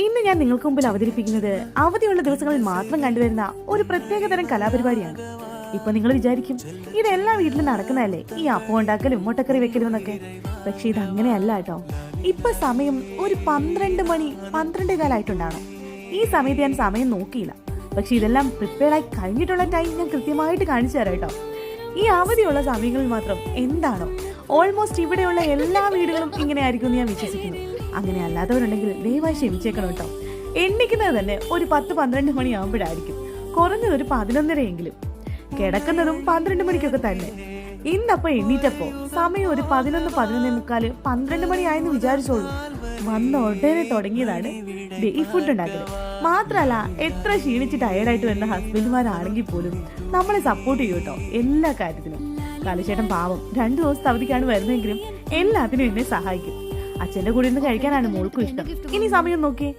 ഇന്ന് ഞാൻ നിങ്ങൾക്ക് മുമ്പിൽ അവതരിപ്പിക്കുന്നത് അവധിയുള്ള ദിവസങ്ങളിൽ മാത്രം കണ്ടുവരുന്ന ഒരു പ്രത്യേകതരം കലാപരിപാടിയാണ്. ഇപ്പൊ നിങ്ങൾ വിചാരിക്കും ഇതെല്ലാ വീട്ടിലും നടക്കുന്നതല്ലേ, ഈ അപ്പം ഉണ്ടാക്കലും മുട്ടക്കറി വെക്കലും എന്നൊക്കെ. പക്ഷെ ഇത് അങ്ങനെയല്ല കേട്ടോ. ഇപ്പൊ സമയം ഒരു 12 മണി 12 കാലായിട്ടുണ്ടാണോ. ഈ സമയത്ത് ഞാൻ സമയം നോക്കിയില്ല. പക്ഷെ ഇതെല്ലാം പ്രിപ്പയർ ആയി കഴിഞ്ഞിട്ടുള്ള ടൈം ഞാൻ കൃത്യമായിട്ട് കാണിച്ചു തരാം കേട്ടോ. ഈ അവധിയുള്ള സമയങ്ങളിൽ മാത്രം എന്താണോ ഓൾമോസ്റ്റ് ഇവിടെയുള്ള എല്ലാ വീടുകളും ഇങ്ങനെ ആയിരിക്കും എന്ന് ഞാൻ വിശ്വസിക്കുന്നു. അങ്ങനെ അല്ലാത്തവരുണ്ടെങ്കിൽ ദയവായി ക്ഷമിച്ചേക്കണം കേട്ടോ. എണ്ണിക്കുന്നത് തന്നെ ഒരു 10-12 മണിയാകുമ്പോഴായിരിക്കും, കുറഞ്ഞത് ഒരു 11:30 കിടക്കുന്നതും 12 മണിക്കൊക്കെ തന്നെ. ഇന്നപ്പോ എണ്ണീറ്റപ്പോ സമയം ഒരു 11-11:45 12 മണിയായെന്ന് വിചാരിച്ചോളൂ. വന്ന ഉടനെ തുടങ്ങിയതാണ് ഈ ഫുഡ് ഉണ്ടാക്കല്. മാത്രല്ല എത്ര ക്ഷീണിച്ച് ടയേർഡായിട്ട് വരുന്ന ഹസ്ബൻഡുമാരാണെങ്കിൽ പോലും നമ്മളെ സപ്പോർട്ട് ചെയ്യും കേട്ടോ എല്ലാ കാര്യത്തിനും. കാലച്ചേട്ടൻ പാവം 2 ദിവസത്തെ അവധിക്കാണ് വരുന്നതെങ്കിലും എല്ലാത്തിനും എന്നെ സഹായിക്കും. അച്ഛന്റെ കൂടെ ഇരുന്ന് കഴിക്കാനാണ് മോൾക്കും ഇഷ്ടം. ഇനി സമയം നോക്കിയേ.